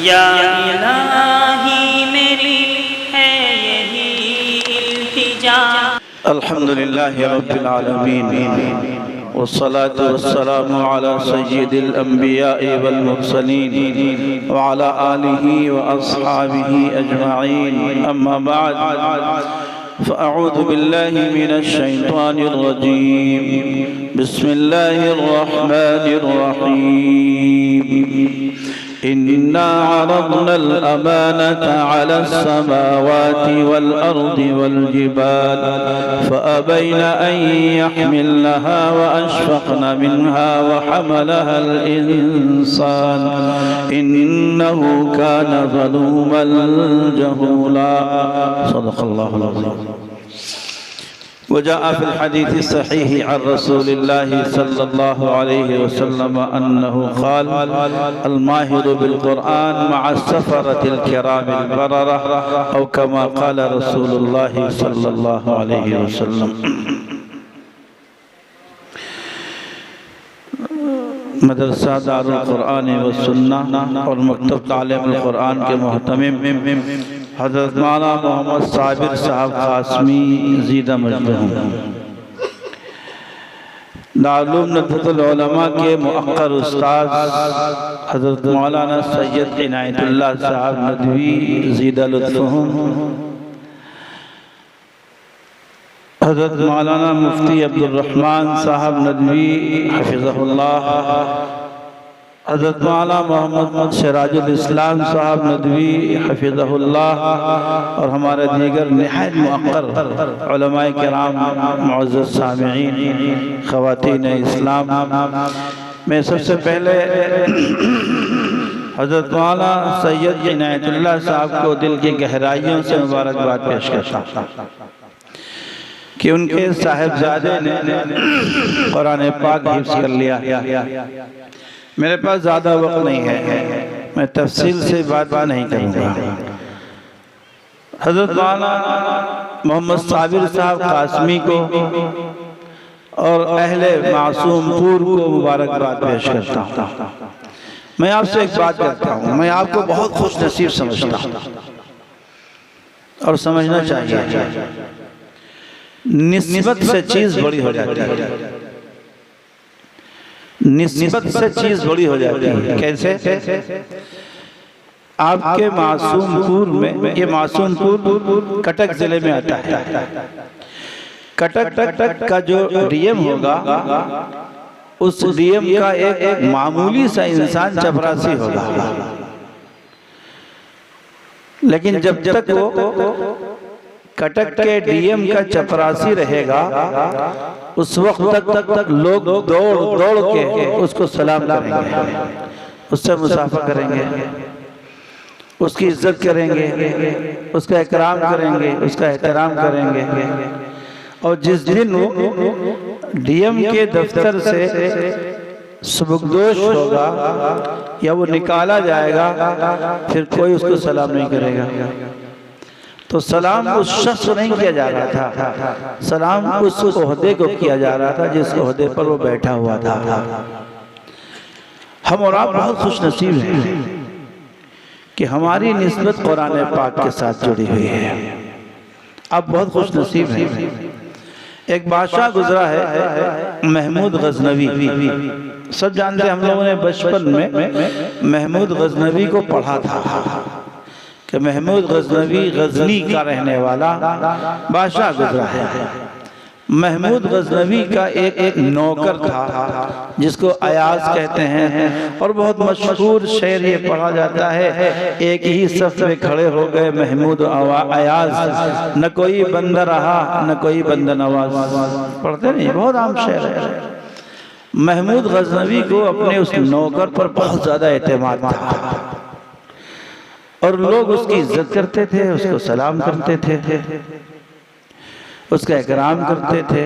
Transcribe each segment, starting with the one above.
या इलाही मेरी है यही इल्तिजा। अल्हम्दुलिल्लाहि रब्बिल आलमीन वस्सलातु वस्सलामु अला सय्यिदिल अंबिया'i वल मुरसलीन व अला आलिहि व अस्हाबिहि अजमईन। अम्मा बाद फ़अऊज़ु बिल्लाहि मिनश शैतानिर रजीम। बिस्मिल्लाहिर रहमानिर रहीम। इन्ना अरदनल अमानता अलस समावाति वल अर्दि वल जिबाल फ़अबैन अन यहमिलनहा व अशफ़क़न मिनहा व हमलहल इंसान इन्नहु कान ज़लूमन जहूला। सदक़ल्लाहुल अज़ीम। वजाअ फ़िल हदीस सहीह अन रसूलिल्लाहि सल्लल्लाहु अलैहि वसल्लम अन्नहु क़ाल अल माहिरु बिल क़ुरआन मअ सफ़रतिल किरामिल बररा औ कमा क़ाल रसूलुल्लाहि सल्लल्लाहु अलैहि वसल्लम। मदरसा दारुल क़ुरआन व सुन्नह और मकतब तालीमुल क़ुरआन के मुहतमिम हज़रत मौलाना मोहम्मद साबिर साहब क़ासमी ज़ीदा मजदूम दारुल नदवतुल उलमा के मुअक्कर उस्ताद हज़रत मौलाना सैयद इनायतुल्लाह साहब नदवी ज़ीदा लुत्फ़ुहुम, हज़रत मौलाना मुफ्ती अब्दुल रहमान साहब नदवी हफ़िज़हुल्लाह, हज़रत मौलाना मोहम्मद सिराजुल इस्लाम साहब नदवी हफ़िज़हुल्लाह और हमारे दीगर निहायत मुअक्कर उलमाए किराम, मुअज़्ज़ज़ सामिईन, ख़वातीन इस्लाम, मैं सबसे पहले हज़रत मौलाना सैयद इनायतुल्लाह साहब को दिल की गहराइयों से मुबारकबाद पेश करता हूँ कि उनके साहिबजादे ने कुरान पाक हिफ्ज़ कर लिया। मेरे पास ज़्यादा वक्त नहीं है, मैं तफसील से बात नहीं करूँगा। हज़रत मौलाना मोहम्मद साबिर साहब क़ासमी को और अहले मासूमपुर को मुबारकबाद पेश करता हूँ। मैं आपसे एक बात करता हूँ, मैं आपको बहुत खुश नसीब समझता हूँ और समझना चाहिए। निस्बत से चीज़ बड़ी हो जाती है, निस्बत से चीज़ बड़ी हो जाती है। कैसे? आपके मासूमपुर में, ये मासूमपुर कटक जिले में आता है। कटक का जो डीएम होगा, उस डीएम का एक मामूली सा इंसान चपरासी होगा, लेकिन जब तक वो कटक के डीएम का चपरासी रहेगा, उस वक्त तक लोग दौड़ के उसको सलाम करेंगे, उससे मुसाफा करेंगे, उसकी इज्जत करेंगे, उसका इकराम करेंगे, उसका एहतराम करेंगे। और जिस दिन वो डीएम के दफ्तर से सुबुकदोश होगा या वो निकाला जाएगा, फिर कोई उसको सलाम नहीं करेगा। तो सलाम उस शख्स को नहीं किया जा रहा था, सलाम उस ओहदे को किया जा रहा था जिस ओहदे पर वो बैठा हुआ था। हम और आप बहुत खुश नसीब हैं कि हमारी निस्बत कुरान पाक के साथ जुड़ी हुई है। आप बहुत खुश नसीब हैं। एक बादशाह गुजरा है महमूद गजनवी, सब जानते हैं, हम लोगों ने बचपन में महमूद गजनवी को पढ़ा था कि महमूद गजनवी गजनी का रहने वाला बादशाह गुजरा है। महमूद गजनवी का एक नौकर था जिसको अयाज कहते हैं, और बहुत मशहूर शेर ये पढ़ा जाता है, एक ही सफ में खड़े हो गए महमूद अयाज, न कोई बंदा रहा न कोई बंदा नवाज। पढ़ते नहीं, बहुत आम शेर है। महमूद गजनवी को अपने उस नौकर पर बहुत ज़्यादा एतमाद था और लोग उसकी इज्जत करते थे, उसको सलाम करते थे, उसका इकराम करते थे।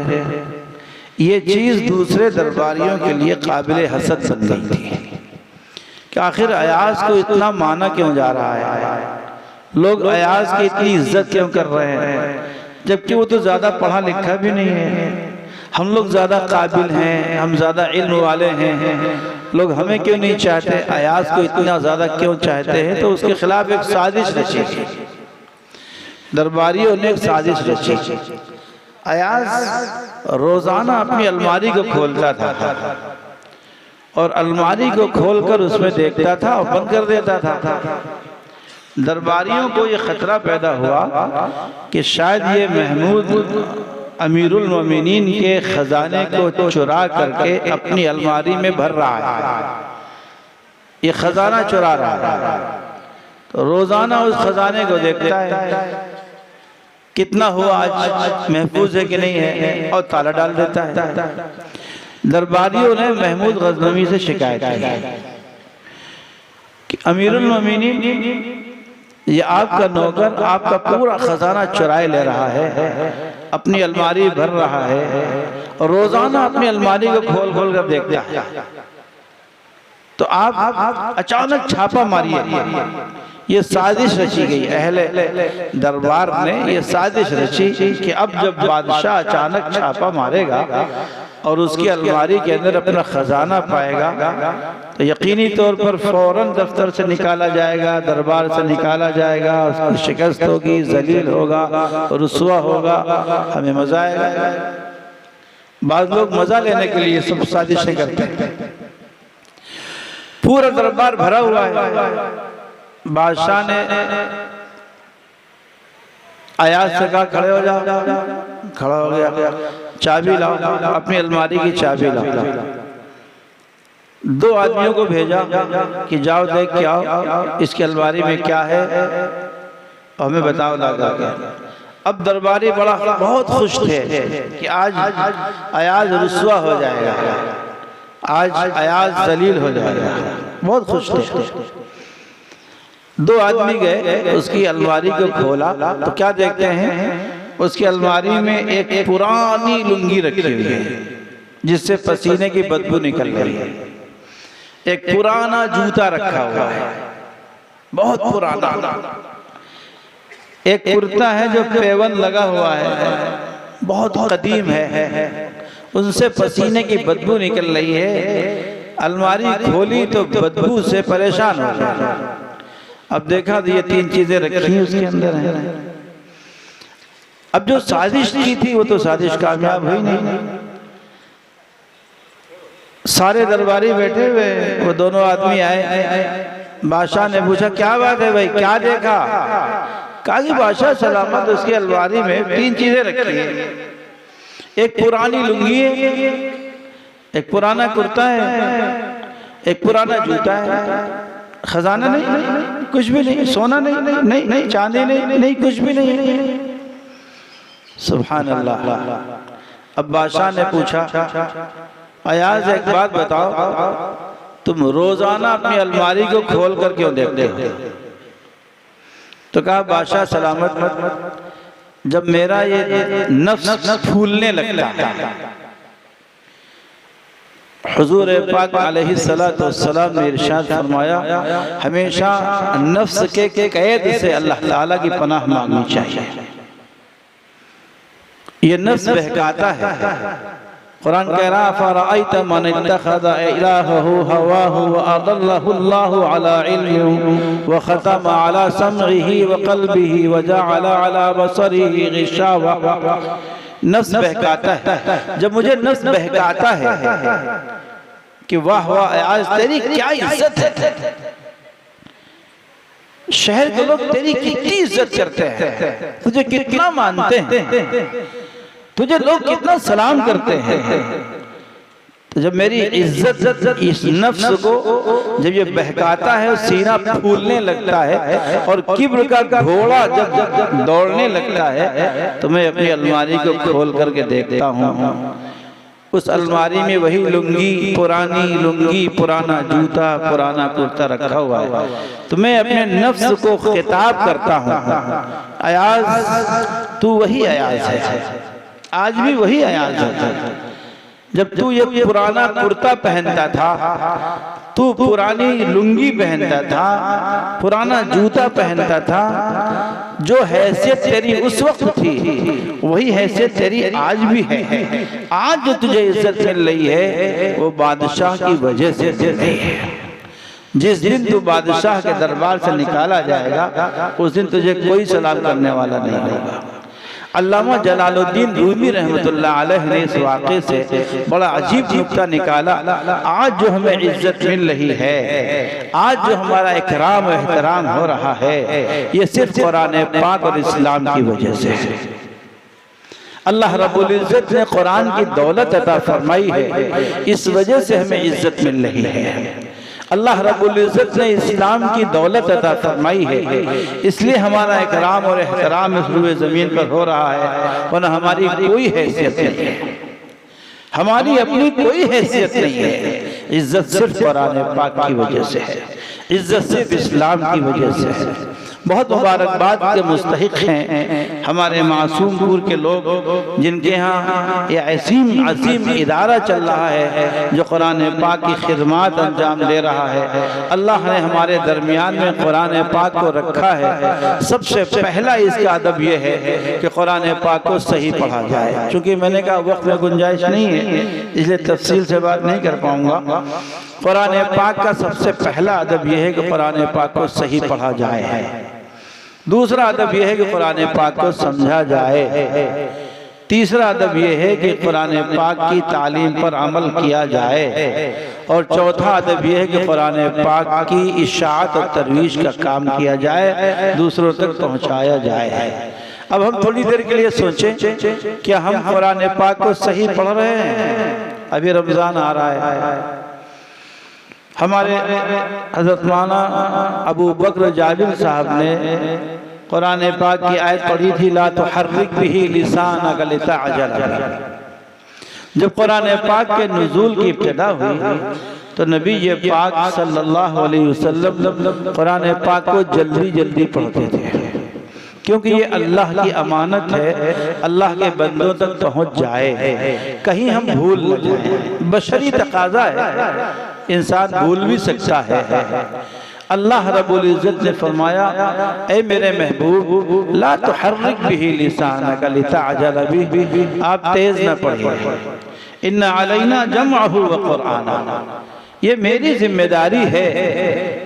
ये चीज़ दूसरे दरबारियों के लिए काबिल हसद बन गई थी कि आखिर अयाज को इतना माना क्यों जा रहा है, लोग अयाज की इतनी इज्जत क्यों कर रहे हैं, जबकि वो तो ज़्यादा पढ़ा लिखा भी नहीं है। हम लोग ज़्यादा काबिल हैं, हम ज़्यादा इल्म वाले हैं, लोग हमें क्यों नहीं चाहते, अयाज को इतना ज़्यादा क्यों चाहते हैं, तो उसके खिलाफ एक साजिश रची, दरबारियों ने एक साजिश रची। अयाज रोज़ाना अपनी अलमारी को खोलता था और अलमारी को खोलकर उसमें देखता था और बंद कर देता था। दरबारियों को ये खतरा पैदा हुआ कि शायद ये महमूद अमीरुल मोमिनीन के खजाने को चुरा करके अपनी अलमारी में भर रहा है, ये खजाना चुरा रहा है। तो रोजाना उस खजाने को देखता है, कितना हुआ आज, महफूज है कि नहीं है, और ताला डाल देता है। दरबारियों ने महमूद गजनवी से शिकायत की कि अमीरुल मोमिनीन ये आपका नौकर आपका पूरा खजाना चुराए ले रहा है, अपनी अलमारी भर रहा है और रोजाना अपनी अलमारी को खोल खोल कर देखता है। तो आप अचानक छापा मारिए। ये साजिश रची गई, अहले दरबार ने ये साजिश रची कि अब जब बादशाह अचानक छापा मारेगा और उसकी अलमारी के अंदर अपना खजाना पाएगा तो यकीनी तौर पर फौरन दफ्तर से निकाला जाएगा, दरबार से निकाला जाएगा, उसकी शिकस्त होगी, जलील होगा, रुसवा होगा, हमें मजा आएगा। बाद लोग मजा लेने के लिए सब साजिशें करते हैं। पूरा दरबार भरा हुआ है। बादशाह ने अयाज से कहा खड़े हो जाओ, खड़ा हो गया, चाबी लाओ, अपनी अलमारी की चाबी लाओ। 2 आदमियों को भेजा कि जाओ देख के आओ इसकी अलमारी में क्या है और हमें बताओ लगा के। अब दरबारी बहुत खुश थे कि आज अयाज रुसवा हो जाएगा, आज अयाज जलील हो जाएगा, बहुत खुश थे। 2 आदमी गए, उसकी अलमारी को खोला तो क्या देखते हैं, उसकी अलमारी में एक पुरानी लुंगी रखी हुई है जिससे पसीने की बदबू निकल रही है। एक पुराना जूता रखा हुआ है, बहुत पुराना। एक कुर्ता है जो पेवन लगा हुआ है, बहुत कदीम है, उनसे पसीने की बदबू निकल रही है। अलमारी खोली तो बदबू से परेशान हो गया। अब देखा तो ये 3 चीजें रखी उसके अंदर हैं। अब जो साजिश की थी वो तो साजिश कामयाब हुई नहीं। सारे दरबारी बैठे हुए, वो दोनों आदमी आए। बादशाह ने पूछा क्या बात है भाई, क्या देखा? कहा कि बादशाह सलामत उसकी अलमारी में 3 चीजें रखी है, एक पुरानी लुंगी है, एक पुराना कुर्ता है, एक पुराना जूता है। खजाना नहीं, कुछ भी नहीं, सोना नहीं, चांदी नहीं, कुछ भी नहीं। सुभान अल्लाह। अब बादशाह ने पूछा अयाज एक बात बताओ, तुम रोजाना अपनी अलमारी को खोल कर क्यों देखते हो? तो कहा बादशाह सलामत, जब मेरा ये नफ्स फूलने लगता है, हुजूर पाक अलैहिस्सलातु वस्सलाम ने इरशाद फरमाया हमेशा नफ्स के कैद से अल्लाह ताला की पनाह मांगनी चाहिए। ये नफ्स बहकाता है। कुरान कह रहा फरअयत मन इत्तखज़ इलाहहु हवाहु व अदल्लहु अल्लाहु अला इल्मिहि व खतम अला समइहि व क़ल्बिहि व जअल अला बसरिहि गिशावा। नफ्स बहकाता है। जब मुझे नफ्स बहकाता है कि वाह वाह आज तेरी क्या इज्जत है, शहर के लोग तेरी कितनी इज्जत करते हैं, तुझे कितना मानते हैं, तुझे लोग कितना सलाम करते हैं। तो जब मेरी इज्जत इस नफ्स को जब ये बहकाता है, सीना फूलने लगता है और किब्र का घोड़ा जब दौड़ने लगता है, तो मैं अपनी अलमारी को खोल करके देखता हूँ। उस अलमारी में वही लुंगी, पुरानी लुंगी, पुराना जूता, पुराना कुर्ता रखा हुआ है। तो मैं अपने नफ्स को खिताब करता हूँ, अयाज तू वही अयाज है, आज भी वही अयाज है। जब तू ये पुराना कुर्ता पहनता था तू पुरानी लुंगी पहनता था, पुराना जूता पहनता था, जो हैसियत तेरी उस वक्त थी वही हैसियत तेरी आज भी है। आज जो तुझे इज्जत मिल रही है वो बादशाह की वजह से मिल रही है। जिस दिन तू बादशाह के दरबार से निकाला जाएगा उस दिन तुझे कोई सलाम करने वाला नहीं होगा। अल्लामा जलालुद्दीन रूमी रहमतुल्लाह अलैह ने इस वाक़े से बड़ा अजीब नुक्ता निकाला। आज जो हमें इज्जत मिल रही है, आज जो हमारा इकराम और एहतराम हो रहा है, ये सिर्फ कुरान पाक और इस्लाम की वजह से है। अल्लाह रब्बुल इज्जत ने कुरान की दौलत अता फरमाई है, इस वजह से हमें इज्जत मिल रही है। अल्लाह रब्बुल इज्जत ने इस्लाम की दौलत अता फरमाई है, इसलिए हमारा इकराम और एहतराम इस रुए ज़मीन पर हो रहा है, वरना हमारी कोई हैसियत नहीं है, हमारी अपनी कोई हैसियत नहीं है। इज्जत सिर्फ कुरान पाक की वजह से है, इज्जत सिर्फ इस्लाम की वजह से है। बहुत मुबारकबाद के मुस्तहिक हैं हमारे मासूमपुर के लोग, जिनके यहाँ ये अजीम इदारा चल रहा है जो कुरान पाक की खिदमत अंजाम दे रहा है। अल्लाह ने हमारे दरमियान में कुरान पाक को रखा है। सबसे पहला इसका अदब यह है कि कुरान पाक को सही पढ़ा जाए। चूँकि मैंने कहा वक्त में गुंजाइश नहीं है, इसलिए तफसील से बात नहीं कर पाऊँगा। कुरान पाक का सबसे पहला अदब यह है कि कुरान पाक को सही पढ़ा जाए। दूसरा अदब यह है कि कुरान पाक को समझा जाए। तीसरा अदब यह है कि कुरान पाक की तालीम पर अमल किया जाए। और चौथा अदब यह है कि कुरान पाक की इशाअत और तरवीज का काम किया जाए, दूसरों तक पहुँचाया जाए। अब हम थोड़ी देर के लिए सोचें, क्या हम कुरान पाक को सही पढ़ रहे हैं? अभी रमज़ान आ रहा है। हमारे हज़रत मौलाना अबू बकर जाबिर साहब ने कुरान पाक की आयत पढ़ी थी, ला तुहर्रिक बिही लिसानक लितअजल बिही। जब कुरान पाक के नुज़ूल की इब्तिदा हुई तो नबी ये पाक सल्लल्लाहु अलैहि वसल्लम कुरान पाक को जल्दी जल्दी पढ़ते थे, क्योंकि ये अल्लाह की अमानत है, अल्लाह के बंदों तक पहुंच जाए, कहीं हम भूल न जाए। बशरी तकाजा है, इंसान भूल भी सकता है। अल्लाह रब्बुल इज्जत ने फरमाया, ऐ मेरे महबूब, ला तुहर्रिक बिही लिसानक लितअजल बिही, आप तेज न पढ़िए। इन्ना अलैना जमअहु व कुरआना, ये मेरी जिम्मेदारी है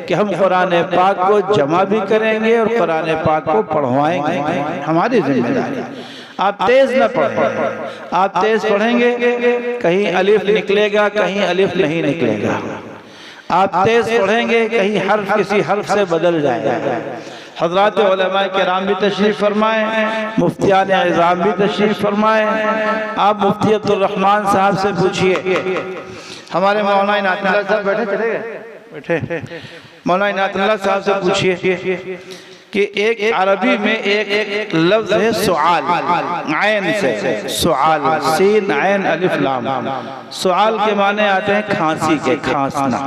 कि हम कुरान पाक को जमा भी करेंगे और कुरान पाक को पढ़वाएंगे, हमारी जिम्मेदारी। आप तेज न पढ़ें, आप तेज पढ़ेंगे कहीं अलिफ निकलेगा, कहीं अलिफ नहीं निकलेगा। आप तेज पढ़ेंगे कहीं हर्फ किसी हर्फ से बदल जाएगा। हज़रात उलमाए किराम भी तशरीफ़ फरमाए, मुफ्तियान इज़ाम भी तशरीफ़ फरमाए। आप मुफ्ती अब्दुल रहमान साहब से पूछिए, हमारे मौलाना इनायतुल्लाह साहब बैठे, चले गए बैठे, मौलाना इनायतुल्लाह साहब से पूछिए कि एक अरबी में एक लफ्ज है सुआल, आयन से सुआल, सीन आयन अलिफ लाम। सुआल के माने आते हैं खांसी के, खांसना।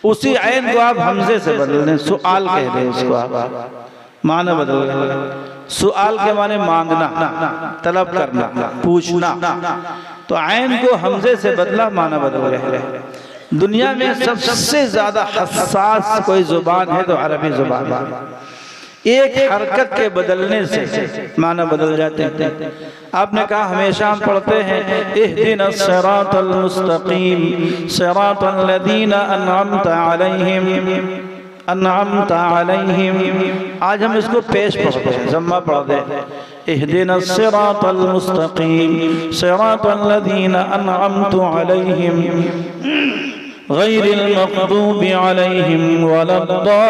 उसी आयन को आप हमजे से बदल दें, सुआल कह रहे हैं उसको, आप माना बदल गए। सुआल के माने मांगना, तलब करना, पूछना। तो आयन को हमजे से बदला, माना बदल गया। दुनिया में सबसे ज्यादा हसास कोई जुबान है तो अरबी जुबान है। एक हरकत के बदलने से माना बदल जाते हैं। आपने कहा हमेशा हम पढ़ते हैं इहदिनस सिरातल मुस्तकीम सिरातल लदीना अनअमता अलैहिम अनअमता अलैहिम। आज हम इसको पेश पढ़ते हैं, जम्मा पढ़ दे, इहदिनस सिरातल मुस्तकीम सिरातल लदीना अनअमता अलैहिम गैरिल मग़दूबि अलैहिम वलद्दाल्लीन।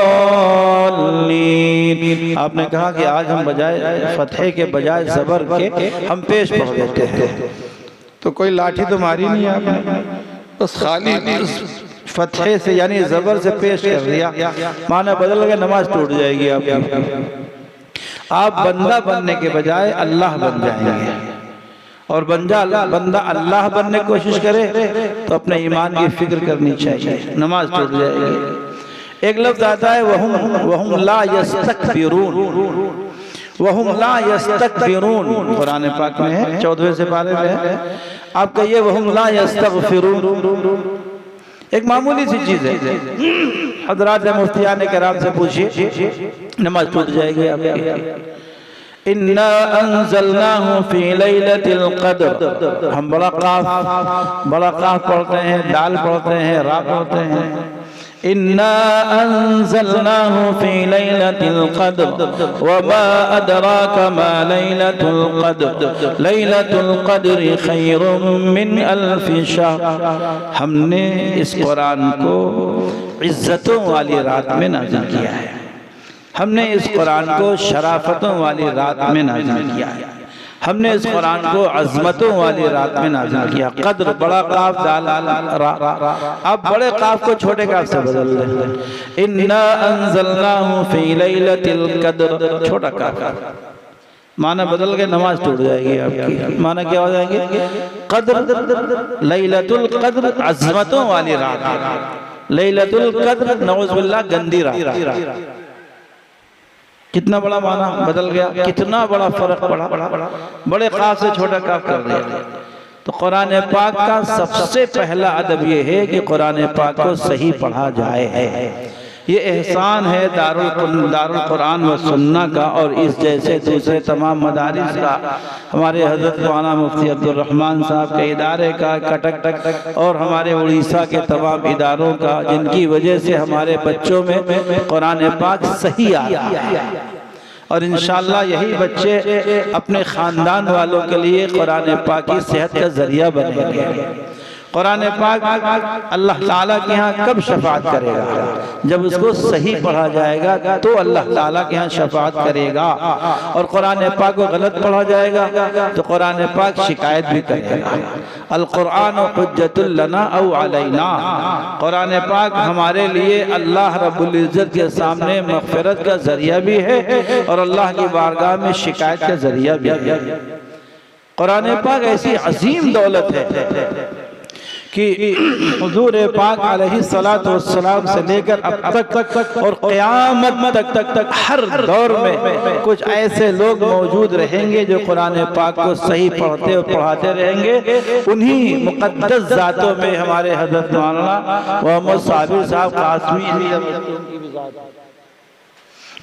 आपने कहा कि आज हम बजाय फतहे के बजाय ज़बर के हम पेश पढ़ देते हैं। तो कोई लाठी तो मारी नहीं आपने, बस खाली फतहे से यानी ज़बर से पेश कर दिया, माना बदल गया, नमाज टूट जाएगी आपकी। आप बंदा बनने के बजाय अल्लाह बन जाएंगे, और बंदा अल्लाह बनने की कोशिश करे तो अपने ईमान की फिक्र करनी चाहिए, नमाज टूट जाएगी। एक लफ्ज़ आता है वहुम ला यस्तकबिरून, वहुम ला यस्तकबिरून, कुरान पाक में है, 14वें सिपारे में है। आप कहिए वहुम ला यस्तगफिरून, एक मामूली सी चीज है। हजरात मुफ्तियान किराम से पूछिए, नमाज टूट जाएगी आपकी। इन्ना अंज़लनाहु फी लैलतिल क़द्र, हम बड़ा काफ पढ़ते हैं, दाल पढ़ते हैं, रा पढ़ते हैं। इन्ना अंज़लनाहु फी लैलतिल क़द्र वमा अदराका मा लैलतुल क़द्र लैलतुल क़द्रि खैरुम मिन अल्फि शहर। हमने इस कुरान को इज्जतों वाली रात में नाज़िल किया है, हमने इस कुरान को शराफतों वाली रात में नाज़िल किया है, हमने इस कुरान को अज़मतों वाली रात में नाज़िल किया। क़द्र बड़ा काफ दाल रा, अब बड़े काफ को छोटे काफ से बदल दें। इन्ना अंज़लनाहु फी लैलतिल क़द्र, छोटा काफ, माना बदल के नमाज टूट जाएगी आपकी। माना क्या हो जाएंगे? क़द्र, लैलतुल क़द्र अज़मतों वाली रात, लैलतुल क़द्र नऊज़ बिल्लाह गंदी रात। कितना बड़ा माना बदल गया, कितना बड़ा फर्क पड़ा, बड़े काफ से छोटा काफ कर दिया। तो कुरान पाक का सबसे पहला अदब ये है कि कुरान पाक को सही पढ़ा जाए। ये एहसान है दारुल कुरान व सुन्ना का और इस जैसे दूसरे तमाम मदारिस का, हमारे हज़रत मौलाना मुफ्ती अब्दुल रहमान साहब के इदारे का, कटक और हमारे उड़ीसा के तमाम इदारों का, जिनकी वजह से हमारे बच्चों में कुरान पाक सही आ रहा है। और इंशाअल्लाह यही बच्चे अपने ख़ानदान वालों के लिए कुरान पाक की सेहत का ज़रिया बनेंगे। कुरान पाक अल्लाह ताला के यहाँ कब शफाअत करेगा? जब उसको सही पढ़ा जाएगा तो अल्लाह ताला के यहाँ शफाअत करेगा। और कुरान पाक को गलत पढ़ा जाएगा तो कुरान पाक शिकायत भी करेगा। अल कुरान हुज्जतुल लना औ अलैना, कुरान पाक हमारे लिए अल्लाह रब्बुल इज़्ज़त के सामने मग़फ़िरत का ज़रिया भी है और अल्लाह की बारगाह में शिकायत का ज़रिया भी है। कुरान पाक ऐसी अजीम दौलत है कि हुजूर पाक अलैहिस्सलातु वस्सलाम से लेकर अब तक और क़यामत तक हर दौर में कुछ ऐसे लोग मौजूद रहेंगे जो कुरान पाक को सही पढ़ते और पढ़ाते रहेंगे। उन्हीं मुक़द्दस ज़ातों में हमारे हज़रत मौलाना मोहम्मद साबिर साहब कासमी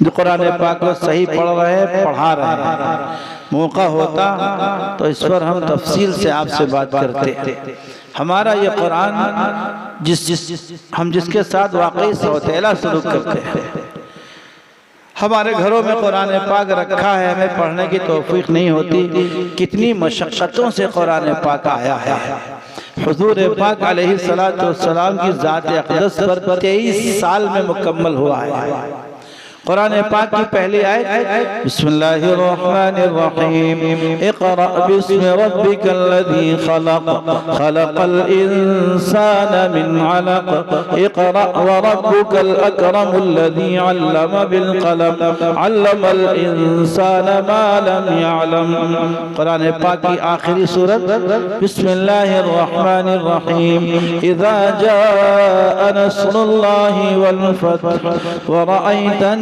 जो कुरान पाक को सही पढ़ रहे हैं, पढ़ा रहे हैं। मौका होता तो इस पर हम तफसील से आपसे बात करते। हमारा ये कुरान हम जिसके साथ वाकई सौतेला सलूक करते हैं, हमारे घरों में कुरान पाक रखा है, हमें पढ़ने की तौफीक नहीं होती। कितनी मशक्क़तों से कुरान पाक आया है। हुजूर पाक अलैहिस्सलातु वस्सलाम की ज़ात अक़दस पर 23 साल में मुकम्मल हुआ है। कुरान पाक की पहली आयत बिस्मिल्लाहिर्रहमानिर्रहीम, इक़रा बिस्मि रब्बिकल्लज़ी खलक़, खलक़ल इंसाना मिन अलक़, इक़रा व रब्बुकल अकरमुल्लज़ी अल्लम बिल क़लम, अल्लमल इंसाना मा लम यअलम। कुरान पाक की आखिरी सूरत बिस्मिल्लाहिर्रहमानिर्रहीम, इज़ा जाअ नस्रुल्लाहि वल फ़त्ह व रअयतन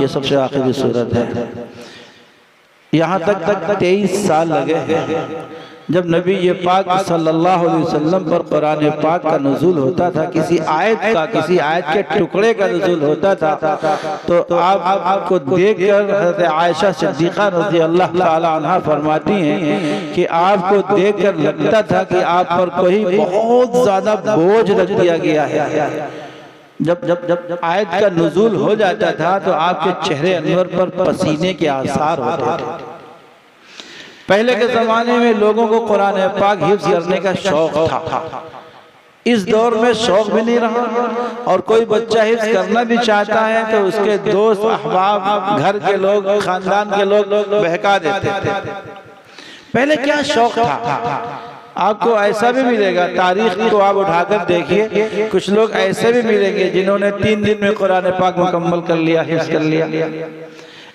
ये सबसे आखिरी सूरत है। यहाँ तक 23 साल लगे हैं। जब नबी ये पाक सल्लल्लाहु अलैहि वसल्लम पर कुरान पाक का नुज़ूल होता था, किसी आयत के टुकड़े का नुज़ूल होता था, तो आपको देखकर हज़रत आयशा सिद्दीक़ा रज़ी अल्लाह ताला अन्हा फरमाती हैं कि आपको देखकर लगता था कि आप पर कोई बहुत ज़्यादा बोझ रख दिया गया है। जब आयत का नुज़ूल हो जाता था तो आपके चेहरे अनवर पर पसीने के आसार होते थे। पहले के ज़माने में लोगों को कुरान पाक हिफ्ज़ करने का शौक़ था। इस दौर में शौक़ भी नहीं रहा और कोई बच्चा हिफ्ज़ करना भी चाहता है तो उसके दोस्त अहबाब, घर के लोग, ख़ानदान के लोग बहका देते थे। पहले क्या शौक़ था? आपको ऐसा भी मिलेगा, तारीख को आप उठाकर देखिए, कुछ लोग ऐसे भी मिलेंगे जिन्होंने 3 दिन में कुरान पाक मुकम्मल कर लिया, हिफ्ज़ कर लिया।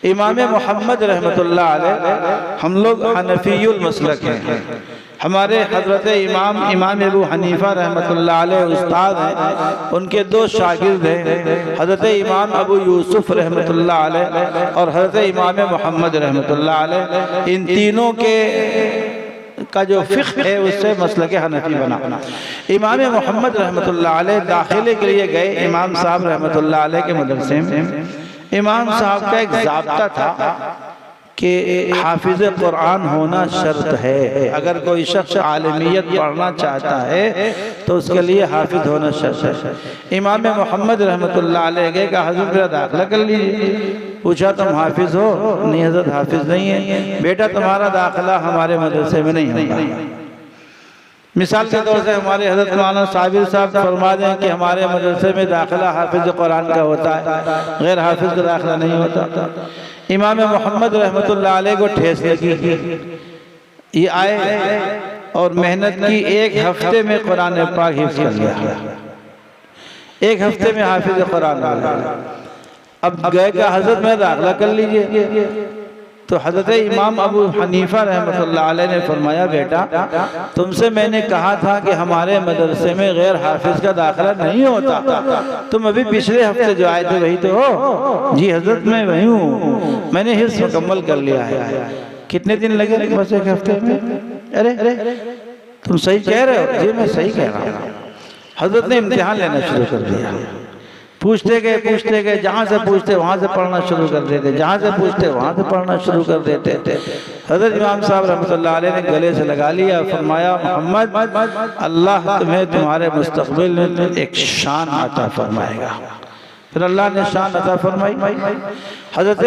इमाम मोहम्मद रहमतुल्लाह अलैह, हम लोग हनफीयुल मसलक हैं, हमारे हजरत इमाम अबू हनीफा रहमतुल्लाह अलैह उस्ताद हैं, उनके दो शागिर्द हैं, हजरत इमाम अबू यूसुफ रहमतुल्लाह अलैह और हजरत इमाम मोहम्मद रहमतुल्लाह अलैह। इन तीनों के का जो फ़िक़्ह है उससे मसलक हनफी बना। इमाम मोहम्मद रहमतुल्लाह अलैह दाखिले के लिए गए इमाम साहब रहमतुल्लाह अलैह के मदरसे में। इमाम साहब का एक ज़ाब्ता था कि हाफिज़ कुरान होना शर्त है। अगर कोई शख्स आलमियत पढ़ना चाहता है तो उसके लिए हाफिज़ होना शर्त है। इमाम मोहम्मद रहमतुल्लाह अलैह गए, कहा हज़रत मेरा दाखिला कर लीजिए। पूछा तुम हाफिज़ हो? नहीं हज़रत हाफिज़ नहीं है। बेटा तुम्हारा दाखिला हमारे मदरसे में नहीं होगा। मिसाल के तौर से हमारे हज़रत मौलाना साबिर साहब फरमा दें कि हमारे मदरसे में दाखिला हाफिज़ कुरान का होता है, गैर हाफिज़ का दाखिला नहीं होता। इमाम मोहम्मद रहमतुल्लाह अलैह को ठेस लगी। ये आए और मेहनत की, एक हफ्ते में कुरान पाक हिफ्ज़ कर लिया। एक हफ्ते में हाफिज़ कुरान आ गया। अब गए का हज़रत में दाखिला कर लीजिए। तो हज़रत इमाम अबू हनीफा रहमतुल्लाह अलैह ने फरमाया, बेटा तुमसे मैंने कहा था कि हमारे मदरसे में गैर हाफिज़ का दाखिला नहीं होता। तुम अभी पिछले हफ्ते जो आए थे वही तो हो? जी हज़रत मैं वही हूँ, मैंने हिफ्ज़ मुकम्मल कर लिया है। कितने दिन लगे? बस एक हफ्ते में। अरे तुम सही कह रहे हो? जी मैं सही कह रहा हूँ। हज़रत ने इम्तिहान लेना शुरू कर दिया। पूछते गए, जहाँ से पूछते वहाँ से पढ़ना शुरू कर देते, जहाँ से पूछते वहाँ से पढ़ना शुरू कर देते। हज़रत इमाम साहब रहमतुल्लाह अलैह ने गले से लगा लिया, फरमाया मोहम्मद अल्लाह तुम्हें तुम्हारे मुस्तक़बिल में एक शान अता फरमाएगा। फिर अल्लाह ने शान अता फरमाई। हज़रत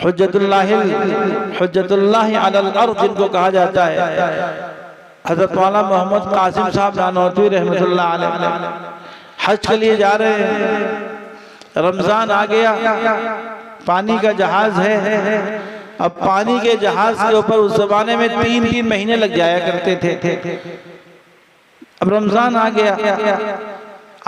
हुज्जतुल्लाह अलल अर्ज़ जिनको कहा जाता है, हज़रत मौलाना मोहम्मद कासिम साहब नानोतवी रहमतुल्लाह अलैह हज के लिए जा रहे हैं। रमज़ान आ गया, पानी का जहाज़ है। अब पानी के जहाज़ के ऊपर उस ज़माने में 3-3 महीने लग जाया करते थे। अब रमज़ान आ गया,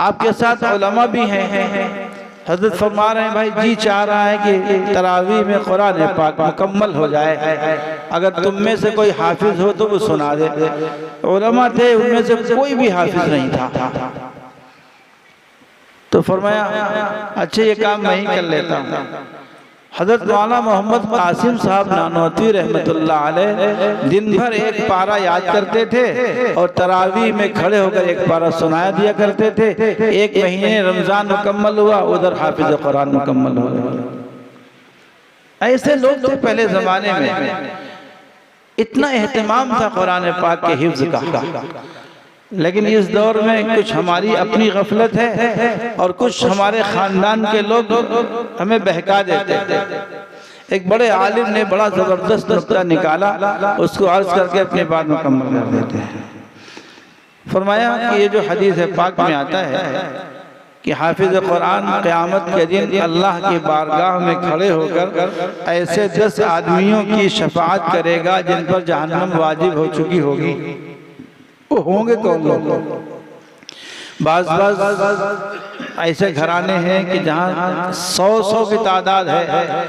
आपके साथ उलमा भी हैं। हज़रत फरमा रहे हैं, भाई जी चाह रहा है कि तरावी में कुरान पाक मुकम्मल हो जाए, अगर तुम में से कोई हाफिज़ हो तो वो सुना दे। उलमा थे, उनमें से कोई भी हाफिज़ नहीं था। तो फरमाया अच्छा ये काम मैं ही कर लेता हूँ। हज़रत मौलाना मोहम्मद कासिम साहब नानोतवी रहमतुल्लाह अलैह दिन भर एक पारा याद करते थे और तरावी में खड़े होकर एक पारा सुनाया दिया करते थे। एक महीने रमज़ान मुकम्मल हुआ, उधर हाफिज़ कुरान मुकम्मल हो गए। ऐसे लोग थे पहले ज़माने में। इतना एहतमाम था कुरान पाक के हिफ्ज़ का। लेकिन इस दौर में कुछ हमारी अपनी गफलत है और कुछ हमारे ख़ानदान के लोग हमें बहका देते हैं। एक बड़े आलिम ने बड़ा ज़बरदस्त नुक्ता निकाला, उसको अर्ज़ करके अपनी बात मुकम्मल कर देते हैं। फरमाया कि ये जो हदीस है पाक में आता है कि हाफिज़ कुरान क़यामत के दिन अल्लाह की बारगाह में खड़े होकर ऐसे 10 आदमियों की शफाअत करेगा जिन पर जहन्नम वाजिब हो चुकी होगी। वो होंगे कौन लोग? बाज़ ऐसे घराने हैं कि जहाँ 100 की तादाद है,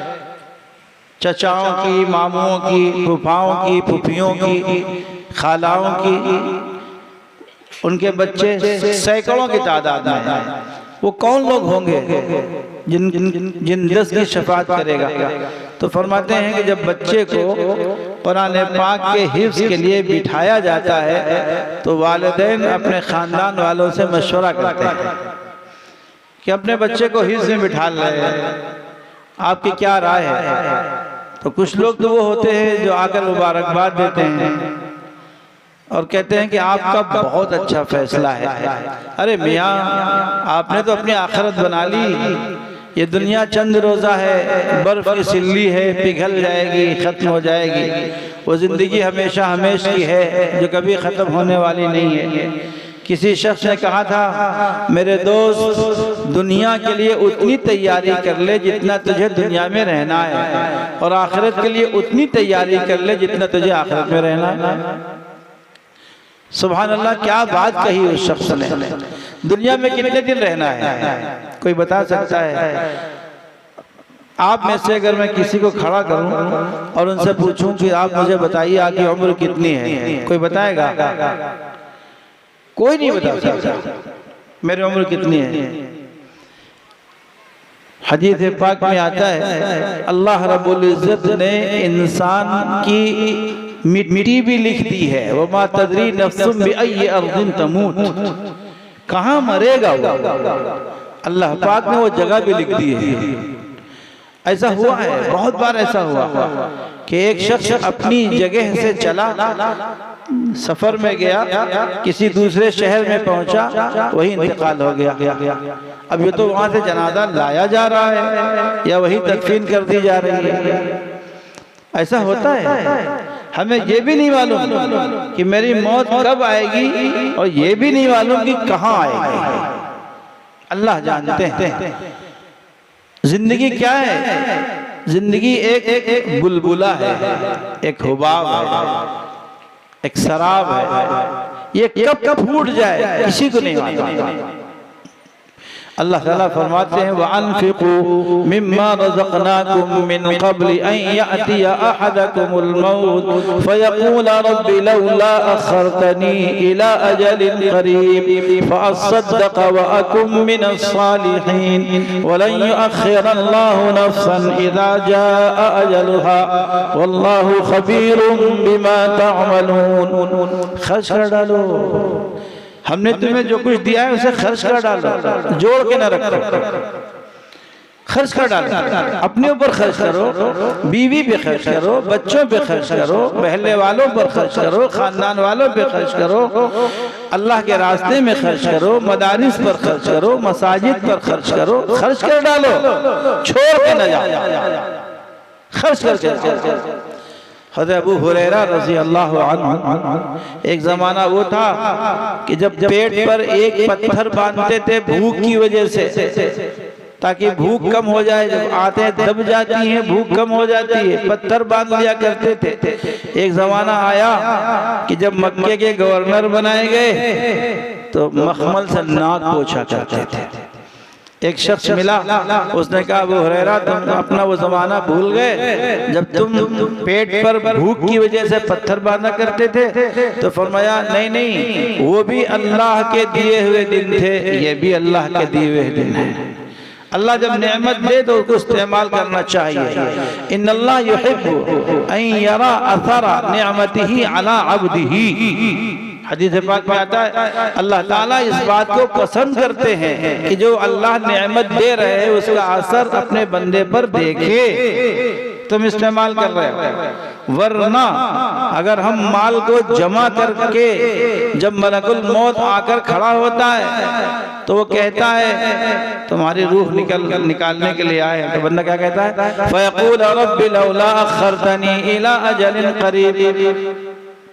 चचाओं की, मामुओं की, फूफाओं की, फूफियों की, खालाओं की, उनके बच्चे सैकड़ों की तादाद में हैं। वो कौन लोग होंगे जिन 10 की शफाअत करेगा? तो फरमाते हैं कि जब बच्चे को कुरान पाक के हिफ्ज़ के लिए बिठाया जाता है तो वालिदैन अपने ख़ानदान वालों से मशवरा करते हैं कि अपने बच्चे को हिफ्ज़ में बिठा रहे हैं, आपकी क्या राय है? तो कुछ लोग तो वो होते हैं जो आकर मुबारकबाद देते हैं और कहते हैं कि आपका बहुत अच्छा फैसला है। अरे मियाँ, आपने तो अपनी आखिरत बना ली। ये दुनिया चंद रोज़ा है, बर्फ़ की सिल्ली है, पिघल जाएगी, ख़त्म हो जाएगी। वो ज़िंदगी हमेशा हमेशा की है जो कभी ख़त्म होने वाली नहीं है। किसी शख्स ने कहा था, मेरे दोस्त दुनिया के लिए उतनी तैयारी कर ले जितना तुझे दुनिया में रहना है, और आखिरत के लिए उतनी तैयारी कर ले जितना तुझे आखिरत में रहना है। सुभान अल्लाह, क्या बात कही उस शख्स ने। दुनिया में कितने दिन रहना है कोई बता सकता है? आप में से अगर मैं किसी को खड़ा करूं और उनसे पूछूं कि आप मुझे बताइए आपकी उम्र कितनी है, कोई बताएगा? कोई नहीं बता सकता मेरी उम्र कितनी है। हदीस पाक में आता है अल्लाह रब्बुल इज्जत ने इंसान की मिट्टी भी लिख दी है, वमा तदरी नफ्सुम बिअय्यि अर्दिन तमूत, कहाँ मरेगा वो, अल्लाह पाक ने वो जगह भी लिख दी है। ऐसा हुआ है, बहुत बार ऐसा हुआ कि एक शख्स अपनी जगह से चला, सफर में गया, किसी दूसरे शहर में पहुंचा, वही इंतकाल हो गया। अब ये तो वहां से जनाजा लाया जा रहा है या वही तदफीन कर दी जा रही है। ऐसा होता है। हमें ये भी नहीं मालूम कि मेरी मौत कब आएगी और ये भी नहीं मालूम कि कहाँ आएगी, अल्लाह जानते हैं। जिंदगी क्या है? जिंदगी एक बुलबुला है, एक हुबाब है, एक शराब है, ये कब फूट जाए किसी को नहीं मालूम। अल्लाह ताला फरमाते हैं वअन्फिकू मिम्मा रज़क़नाकुम मिन क़ब्लि अन यअतिया अहदकुमुल मौत फयक़ूल रब्बि लौला अख़रतनी इला अजलिन क़रीब फ़अस्सद्दक़ व अकुम मिनस सालिहीन वलन युअख़्खिरल्लाहु नफ़्सन इज़ा जाअ अजलुहा वल्लाहु ख़बीरुम बिमा तअमलून। खर्च कर डालो, हमने तुम्हें जो कुछ दिया है उसे खर्च कर डालो, जोड़ के न रखो, खर्च कर डालो। अपने ऊपर खर्च करो, बीवी पे खर्च करो, बच्चों पे खर्च करो, महल्ले वालों पर खर्च करो, खानदान वालों पे खर्च करो, अल्लाह के रास्ते में खर्च करो, मदारिस पर खर्च करो, मसाजिद पर खर्च करो, खर्च कर डालो, छोड़ के न जाओ, खर्च कर। हज़रत अबू हुरैरा रज़ी अल्लाह अन्हु, एक ज़माना वो था कि जब पेट पर एक पत्थर बांधते थे भूख की वजह से, ताकि भूख कम हो जाए, जब आते दब जाती हैं, भूख कम हो जाती है, पत्थर बांध लिया करते थे। एक ज़माना आया कि जब मक्के के गवर्नर बनाए गए तो मखमल से नाक पोंछा करते थे। एक शख्स मिला, उसने कहा अबू हुरैरा तुम अपना वो जमाना भूल गए जब तुम पेट पर भूख की वजह से पत्थर बांधा करते थे? तो फरमाया नहीं, वो भी अल्लाह के दिए हुए दिन थे, ये भी अल्लाह के दिए हुए दिन है। अल्लाह जब नेमत दे तो उसको इस्तेमाल करना चाहिए। इन्नल्लाह युहिब्बु अन यरा अथरा निअमतिही अला अब्दिही, हदीस पाक में आता है अल्लाह ताला इस बात को पसंद करते हैं कि जो अल्लाह नेमत दे रहे हैं उसका असर अपने बंदे पर देखे, तुम इस्तेमाल कर रहे हो। वरना अगर हम माल को जमा करके जब मलकुल मौत आकर खड़ा होता है तो वो कहता है तुम्हारी रूह निकालने के लिए आए, तो बंदा क्या कहता है? फ़यक़ूल रब्बि लौला अख़रतनी इला अजलिन क़रीब,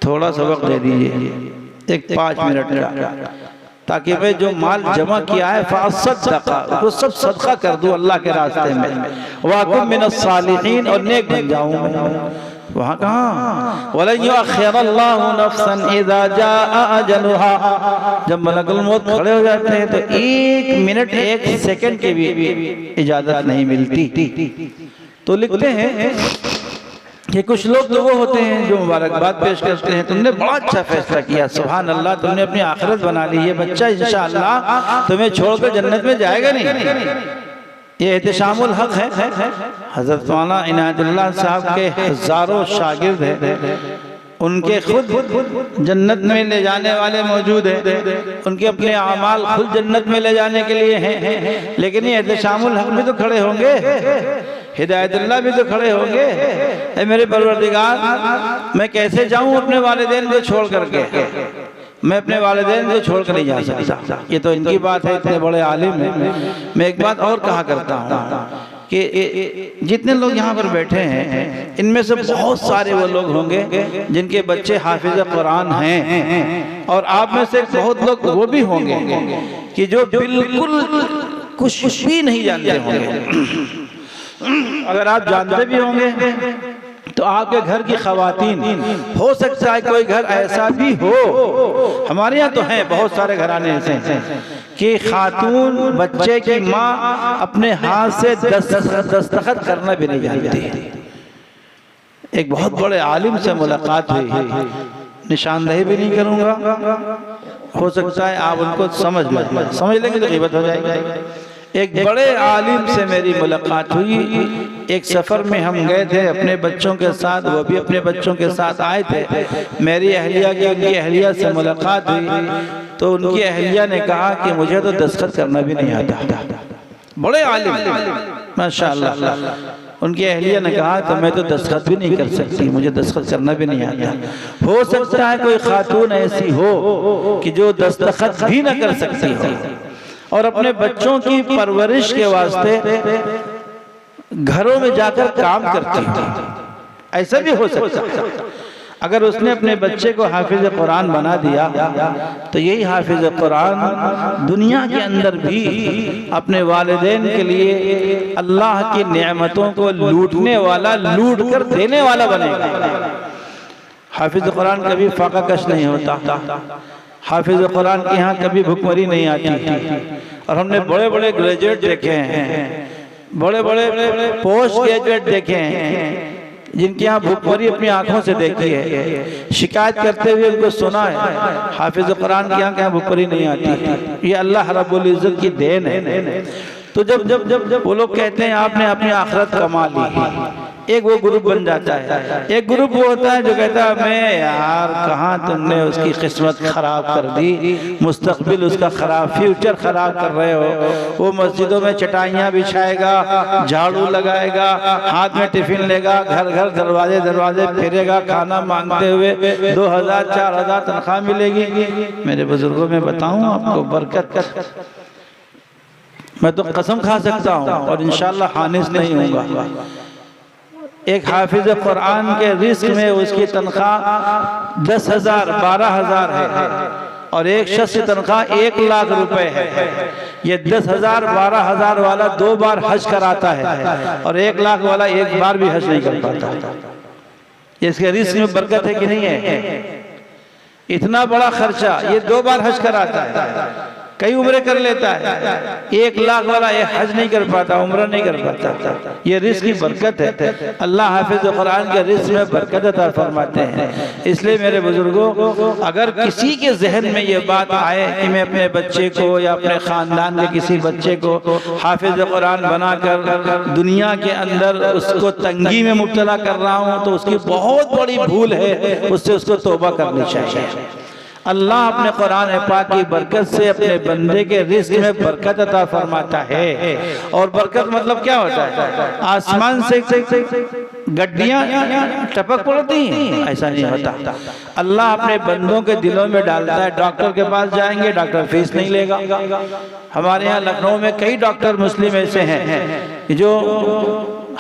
थोड़ा सा वक्त दे दीजिए, एक 5 मिनट का, ताकि मैं जो माल जमा किया है फ़अस्सद्दक़, वो सब सदका कर दूं अल्लाह के रास्ते में, वअकुम मिनस सालिहीन, और नेक बन जाऊं मैं। वहाँ कहाँ वलन युअख़्खिरल्लाहु नफ़्सन इज़ा जाअ अजलुहा, जब मलकुल मौत खड़े हो जाते हैं तो 1 मिनट 1 सेकंड की भी इजाजत नहीं मिलती। तो लिखते हैं कि कुछ लोग तो वो होते हैं जो मुबारकबाद पेश करते हैं, तुमने बड़ा अच्छा फैसला किया, सुभान अल्लाह, तुमने अपनी आखिरत बना ली, ये बच्चा इंशाअल्लाह तुम्हें छोड़कर जन्नत में जाएगा नहीं। ये एहतिशामुल हक है। हज़रत मौलाना इनायतुल्लाह साहब के हजारों शागिर्द हैं, उनके खुद जन्नत में ले जाने वाले मौजूद हैं, उनके अपने अमाल खुद जन्नत में ले जाने के लिए हैं, लेकिन ये एहतिशामुल हक भी तो खड़े होंगे, हिदायतुल्लाह भी तो खड़े होंगे। ऐ मेरे परवरदिगार, मैं कैसे जाऊं अपने वालिदैन को छोड़ करके? मैं अपने वालिदैन को छोड़ कर नहीं जा सकता, ये तो इनकी बात है, इतने बड़े आलिम हैं। मैं एक बात और कहा करता हूँ कि जितने लोग यहाँ पर बैठे हैं इनमें से बहुत सारे वो लोग होंगे जिनके बच्चे हाफिज कुरान हैं, और आप में से बहुत लोग वो भी होंगे कि जो बिल्कुल कुछ भी नहीं जानते होंगे। अगर आप जानते भी होंगे तो आपके घर की खवातीन, हो सकता है कोई घर ऐसा भी हो, हमारे यहाँ तो हैं बहुत सारे घराने ऐसे हैं कि खातून बच्चे की माँ अपने हाथ से दस्तखत करना भी नहीं जानती। एक बहुत बड़े आलिम से मुलाकात हुई, निशानदेही भी नहीं करूँगा, हो सकता है आप उनको समझ लेंगे तो ग़ीबत हो जाएगी। एक बड़े आलिम से मेरी मुलाकात हुई, एक सफ़र में हम गए थे अपने बच्चों के साथ, वो भी अपने बच्चों के साथ आए थे। मेरी अहलिया की उनकी अहलिया से मुलाकात हुई तो उनकी अहलिया ने कहा कि मुझे तो दस्तखत करना भी नहीं आता। बड़े आलिम माशाअल्लाह। उनकी अहलिया ने कहा तो मैं तो दस्तखत भी नहीं कर सकती, मुझे दस्तखत करना भी नहीं आता। हो सकता है कोई खातून ऐसी हो कि जो दस्तखत भी न कर सकती हो और अपने बच्चों की परवरिश के वास्ते घरों में जाकर काम करती हो, ऐसा भी हो सकता है। अगर उसने अपने बच्चे को हाफिज कुरान बना दिया तो यही हाफिज कुरान दुनिया के अंदर भी अपने वालिदैन के लिए अल्लाह की नेमतों को लूटने वाला, लूट कर देने वाला बनेगा। हाफिज कुरान कभी फाका कश नहीं होता, हाफिज कुरान के यहाँ कभी भुखमरी नहीं आती। और हमने बड़े बड़े ग्रेजुएट देखे हैं, बड़े बड़े पोस्ट ग्रेजुएट देखे हैं जिनके यहाँ भुखमरी अपनी आंखों से देखी है, शिकायत करते हुए उनको सुना है हाफिज कुरान के यहाँ भुखमरी नहीं आती। ये अल्लाह रब्बुल इज्जत की देन है। तो जब वो लोग कहते हैं आपने अपनी आखिरत कमा ली, एक वो ग्रुप बन जाता है। एक ग्रुप वो होता है जो कहता है मैं यार कहाँ तुमने उसकी किस्मत खराब कर दी, मुस्तकबिल उसका खराब, फ्यूचर खराब कर रहे हो। वो मस्जिदों में चटाइयाँ बिछाएगा, झाड़ू लगाएगा, हाथ में टिफिन लेगा, घर घर दरवाजे दरवाजे फिरेगा, खाना मांगते हुए 2000 4000 तनख्वाह मिलेगी। मेरे बुजुर्गों में बताऊँ आपको बरकत, मैं तो कसम खा सकता हूँ और इंशाअल्लाह हानिस नहीं होऊंगा। एक हाफिज कुरान के रिस्क में उसकी तनख्वाह 10,000 12,000 है और एक शख्स की तनख्वाह 1 लाख रुपए है। ये 10,000 12,000 वाला 2 बार हज कराता है और 1 लाख वाला 1 बार भी हज नहीं कर पाता। इसके रिस्क में बरकत है कि नहीं है? इतना बड़ा खर्चा, ये 2 बार हज कराता है, कई उम्रें कर लेता है, 1 लाख वाला ये हज नहीं कर पाता, उम्र नहीं कर पाता। ये रिस्क की बरकत है। अल्लाह हाफिज कुरान के रिस्क में बरकत अता फरमाते हैं। इसलिए मेरे बुजुर्गों, अगर किसी के जहन में ये बात आए कि मैं अपने बच्चे को या अपने ख़ानदान के किसी बच्चे को हाफिज कुरान बनाकर दुनिया के अंदर उसको तंगी में मुब्तला कर रहा हूँ तो उसकी बहुत बड़ी भूल है, उससे उसको तौबा करनी चाहिए। अल्लाह अपने कुरान पाक की बरकत से अपने बंदे के रिस्क में बरकत अता फरमाता है। और बरकत मतलब क्या होता है? आसमान से गड्डियां टपक पड़ती हैं, ऐसा नहीं होता। अल्लाह अपने बंदों के दिलों में डालता है। डॉक्टर के पास जाएंगे, डॉक्टर फीस नहीं लेगा। हमारे यहाँ लखनऊ में कई डॉक्टर मुस्लिम ऐसे हैं जो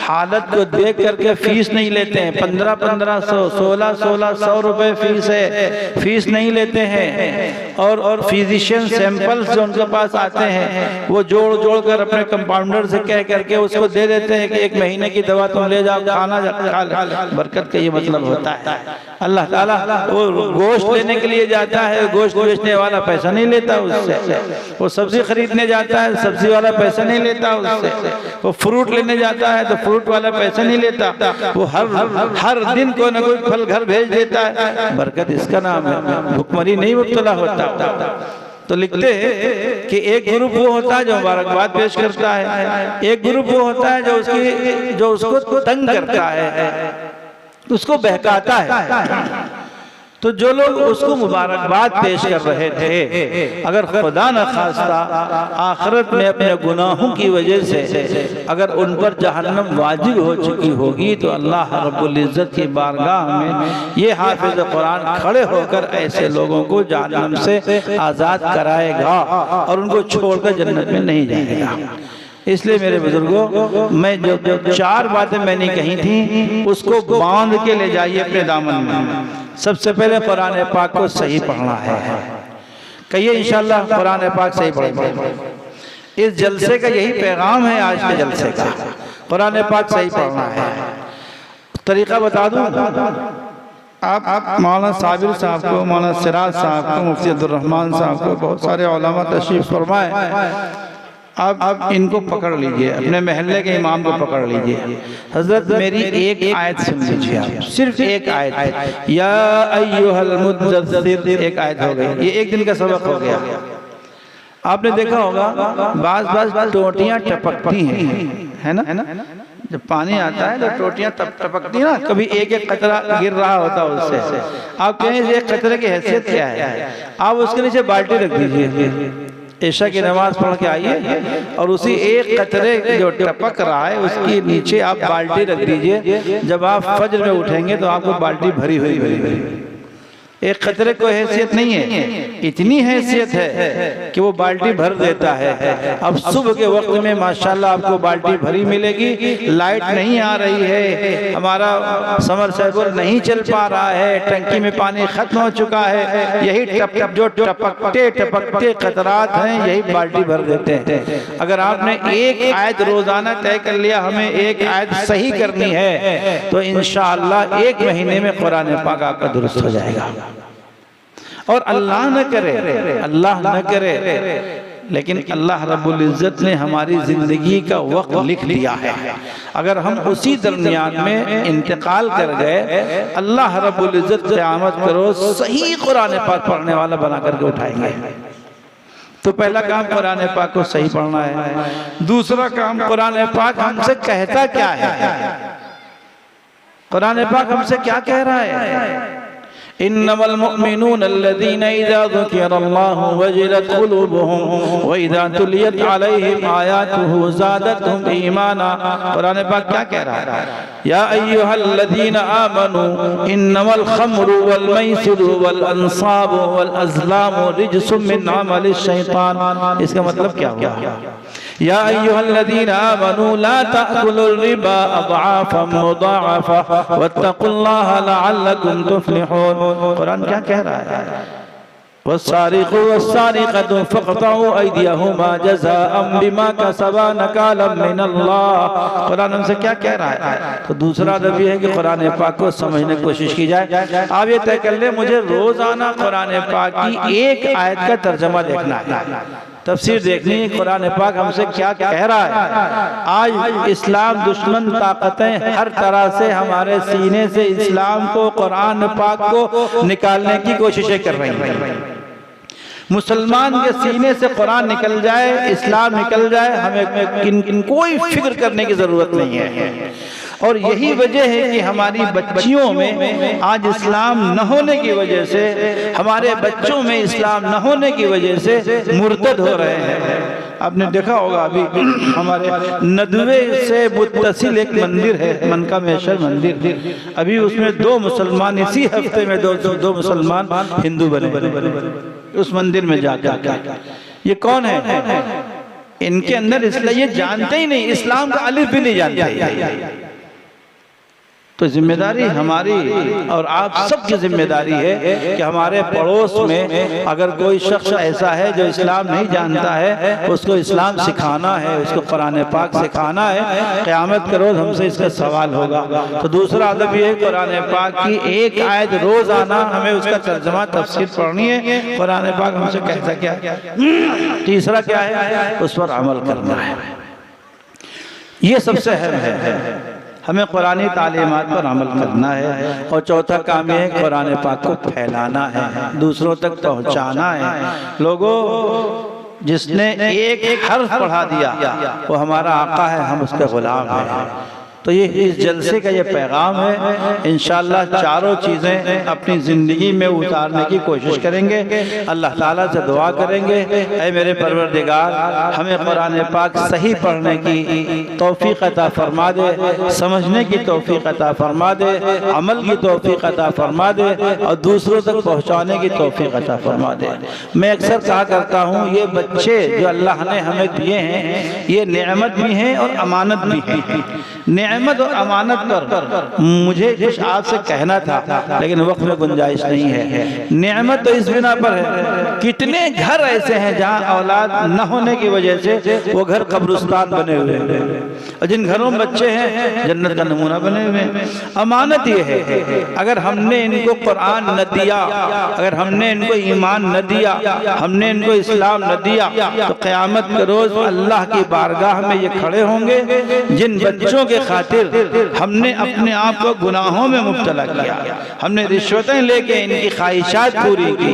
हालत को देख करके फीस नहीं लेते हैं। 1500 1600 रुपए फीस है, फीस नहीं लेते हैं। और फिजिशियन सैंपल्स जो उनके पास आते हैं वो जोड़ कर अपने कंपाउंडर से कह करके उसको दे देते हैं कि 1 महीने की दवा तुम ले जाओ, खाना खा। बरकत का ये मतलब होता है। अल्लाह ताला वो गोश्त लेने के लिए जाता है, गोश्त बेचने वाला पैसा नहीं लेता उससे। वो सब्जी खरीदने जाता है, सब्जी वाला पैसा नहीं लेता उससे। वो फ्रूट लेने जाता है तो फ्रूट वाला पैसा नहीं लेता। वो हर दिन कोई ना कोई फल घर भेज देता है। बरकत इसका नाम है, भुखमरी नहीं मुब्तला होता। तो लिखते हैं कि एक ग्रुप वो होता है जो मुबारकबाद पेश करता है, एक ग्रुप वो होता है जो उसको तंग करता है, उसको बहकाता है। तो जो लोग उसको मुबारकबाद पेश कर रहे थे, अगर खुदा न खास्ता आखिरत में अपने गुनाहों की वजह से अगर उन पर जहन्नम वाजिब हो चुकी होगी तो अल्लाह रब्बुल इज्जत की बारगाह में ये हाफिज कुरान खड़े होकर ऐसे लोगों को जहन्नम से आज़ाद कराएगा और उनको छोड़कर जन्नत में नहीं जाएगा। इसलिए मेरे बुजुर्गों, मैं जो 4 बातें मैंने कही थी उसको बांध के ले जाइए अपने दामन में। सबसे पहले कुरान पाक को सही पढ़ना है। कहिए इंशाअल्लाह कुरान पाक सही पढ़ेंगे। इस जलसे का यही पैगाम है आज के जलसे का, कुरान पाक सही पढ़ना है। तरीका बता दूं, आप मौलाना साबिर साहब को, मौलाना सिराज साहब को, मुफ्ती अब्दुर्रहमान साहब को, बहुत सारे उलमा तशरीफ फरमाए। आप इनको पकड़ लीजिए, अपने महल्ले के इमाम को पकड़ लीजिए। हजरत मेरी एक आयत सुन लीजिए आप, सिर्फ एक आयत, या अय्युहल मुद्दस्सिर, एक आयत हो गई। ये एक दिन का सबक हो गया। आपने देखा होगा बाज टोटियां टपकती हैं, है ना? जब पानी आता है तो टोटियां टपकती ना, कभी एक एक कतरा गिर रहा होता है उससे। आप कहें एक कतरे की हैसियत क्या है? आप उसके नीचे बाल्टी रख दीजिए, ईशा की नमाज पढ़ के आइए और उसी एक कतरे जो टपक रहा है उसके नीचे आप बाल्टी रख दीजिए। जब आप फज्र में उठेंगे तो आपको बाल्टी भरी हुई। एक कतरे को हैसियत नहीं है, इतनी हैसियत है कि वो बाल्टी भर देता है। अब सुबह के वक्त में माशाल्लाह आपको बाल्टी भरी मिलेगी। लाइट नहीं आ रही है, हमारा समरसेबल नहीं चल पा रहा है, टंकी में पानी खत्म हो चुका है, यही जो टपकते कतरात हैं यही बाल्टी भर देते हैं। अगर आपने एक आयत रोजाना तय कर लिया, हमें एक आयत सही करनी है, तो इंशाअल्लाह एक महीने में कुरान पाक आपका दुरुस्त हो जाएगा। और अल्लाह न करे, लेकिन अल्लाह रब्बुल इज्जत ने हमारी जिंदगी का वक्त लिख दिया है। अगर हम उसी दरमियान में इंतकाल कर गए, अल्लाह रब्बुल इज्जत क़यामत के रोज़ सही कुरान पाक पढ़ने वाला बना करके उठाएंगे। तो पहला काम कुरान पाक को सही पढ़ना है। दूसरा काम, कुरान पाक हमसे कहता क्या है? कुरान पाक हमसे क्या कह रहा है? इन्नमल मुमिनून अल्लज़ीना इज़ा ज़ुकिरल्लाहु वजिलत क़ुलूबुहुम व इज़ा तुलियत अलैहिम आयातुहु ज़ादतहुम ईमाना। कुरान पाक क्या कह रहा है? या अय्युहल्लज़ीना आमनू इन्नमल खम्रु वल मैसिरु वल अंसाबु वल अज़लामु रिज्सुम मिन अमलिश शैतान। इसका मतलब क्या हुआ? या अय्युहल्लज़ीना आमनू ला तअकुलुर रिबा अज़आफ़न मुज़ाअफ़ा वत्तक़ुल्लाहा लअल्लकुम तुफ़्लिहून। कुरान क्या कह रहा है? वस्सारिक़ु वस्सारिक़तु फ़क़तऊ अयदियहुमा जज़ाअम बिमा कसबा नकालम मिनल्लाह। कुरान हमसे क्या कह रहा है? तो दूसरा अदब ये है कि कुरान पाक को समझने की कोशिश की जाए। आप ये तय कर ले, मुझे रोजाना कुरान पाक की एक आयत का तर्जमा देखना है, तफसीर देखनी है, कुरान पाक हमसे क्या कह रहा है। आज इस्लाम दुश्मन ताकतें हर तरह से हमारे सीने से इस्लाम को, कुरान पाक को निकालने की कोशिशें कर रही हैं। मुसलमान के सीने से कुरान निकल जाए, इस्लाम निकल जाए, हमें कोई फिक्र करने की जरूरत नहीं है। और यही वजह है कि हमारी बच्चियों में आज इस्लाम न होने की वजह से, हमारे बच्चों में इस्लाम न होने की वजह से मुर्तद हो रहे हैं। आपने देखा होगा अभी हमारे नदवे से मुत्तसिल एक मंदिर है, मनकामेश्वर मंदिर, अभी उसमें दो मुसलमान, इसी हफ्ते में दो मुसलमान हिंदू बने उस मंदिर में जाकर। ये कौन है? इनके अंदर इस्लाम, ये जानते ही नहीं, इस्लाम का अलिफ भी नहीं जानते। तो जिम्मेदारी हमारी और आप सबकी जिम्मेदारी है कि हमारे पड़ोस में अगर कोई शख्स ऐसा है जो इस्लाम नहीं जानता है, उसको इस्लाम सिखाना है, उसको कुरान पाक सिखाना है। क़यामत के रोज़ हमसे इसका सवाल होगा। तो दूसरा अदब ये है, कुरान पाक की एक आयत रोज़ाना हमें उसका तर्जुमा तफसीर पढ़नी है। कुरान पाक हमसे कहता क्या है? तीसरा क्या है? उस पर अमल करना है। ये सबसे अहम है, हमें कुरानी तालीमात पर अमल करना है। और चौथा काम यह है, कुरान पाक को फैलाना है, दूसरों तक पहुंचाना है। लोगों, जिसने एक हर्फ पढ़ा दिया वो हमारा आका है, हम उसके गुलाम हैं। तो ये इस जलसे का ये पैगाम है। इंशाअल्लाह चारों चीज़ें अपनी ज़िंदगी में उतारने की कोशिश करेंगे। अल्लाह ताला से दुआ करेंगे, ऐ मेरे परवरदिगार, हमें कुरान पाक सही पढ़ने की तौफीक अता फरमा दे, समझने की तौफीक अता फरमा दे, अमल की तौफीक अता फरमा दे और दूसरों तक पहुँचाने की तौफीक अता फरमा दे। मैं अक्सर कहा करता हूँ, ये बच्चे जो अल्लाह ने हमें दिए हैं, ये नेमत भी हैं और अमानत भी है। नेमत और अमानत पर मुझे कुछ आपसे कहना था, लेकिन वक्त में गुंजाइश नहीं है। नेमत तो इस बिना पर है, कितने घर ऐसे हैं जहाँ औलाद न होने की वजह से वो घर कब्रिस्तान बने हुए हैं। और जिन घरों में बच्चे हैं जन्नत का नमूना बने हुए हैं। अमानत ये है, अगर हमने इनको कुरान न दिया, अगर हमने इनको ईमान न दिया, हमने इनको इस्लाम न दिया, तो क़यामत के रोज अल्लाह की बारगाह में ये खड़े होंगे जिन बच्चों के खातिर हमने अपने आप को गुनाहों में मुब्तला किया, हमने रिश्वतें लेके इनकी ख्वाहिशात पूरी की,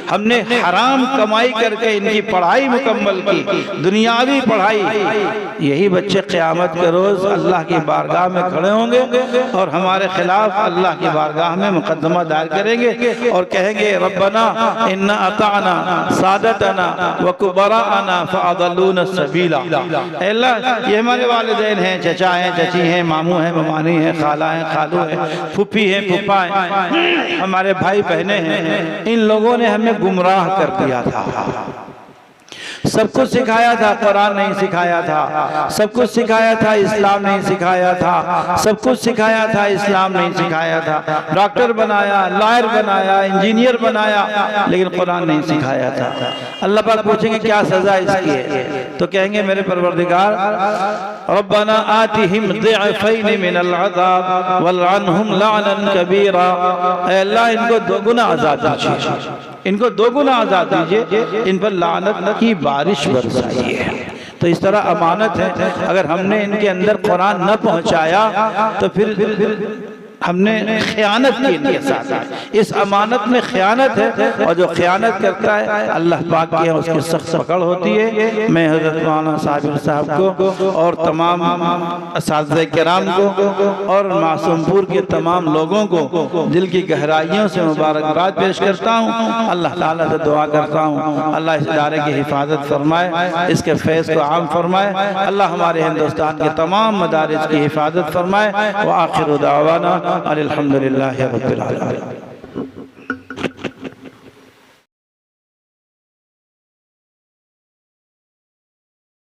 हमने हराम कमाई करके इनकी पढ़ाई मुकम्मल की, दुनियावी पढ़ाई। यही बच्चे क़यामत के रोज अल्लाह की बारगाह में खड़े होंगे और हमारे खिलाफ अल्लाह की बारगाह में मुकदमा दायर करेंगे और कहेंगे रब्बना इन्ना अताना सादतना व कुबराना फअदलूना सबीला। अल्लाह ये हमारे वालिदैन हैं, चचा हैं, चची हैं, मामू हैं, ममानी हैं, खाला हैं, खालू हैं, फूफी हैं, फूफा हैं, हमारे भाई बहनें हैं, इन लोगों ने हमें गुमराह कर दिया था। सब कुछ सिखाया था, कुरान नहीं सिखाया था, सब कुछ सिखाया था, इस्लाम नहीं सिखाया था, सब कुछ सिखाया था, इस्लाम नहीं सिखाया था, डॉक्टर बनाया, लॉयर बनाया, इंजीनियर बनाया, लेकिन कुरान नहीं सिखाया था। अल्लाह पाक पूछेंगे क्या सजा इसकी है, तो कहेंगे मेरे परवरदिगार रब्बना आतिहिम ज़िअफ़ैन मिनल अज़ाब वलअनहुम लअनन कबीरा। अल्लाह इनको दोगुना अज़ाब दीजिए, इनको दोगुना आज़ाद दीजिए, इन पर लानत की बारिश बरसाइए। तो इस तरह अमानत है, अगर हमने इनके अंदर कुरान न पहुंचाया तो फिर हमने खयानत की इनके साथ। इस अमानत में खयानत है और जो खयानत करता है अल्लाह पाक की है उसकी सख्त पकड़ होती है। मैं हज़रत मौलाना साबिर साहब को और तमाम असातिज़े किराम को और मासूमपुर के तमाम लोगों को दिल की गहराइयों से मुबारकबाद पेश करता हूँ। अल्लाह ताला से दुआ करता हूँ अल्लाह इस इदारे की हिफाजत फरमाए, इसके फैज़ को आम फरमाए, अल्लाह हमारे हिंदुस्तान के तमाम मदारिस की हिफाजत फरमाए। व आखिर दावाना अल्हम्दुलिल्लाहि रब्बिल आलमीन।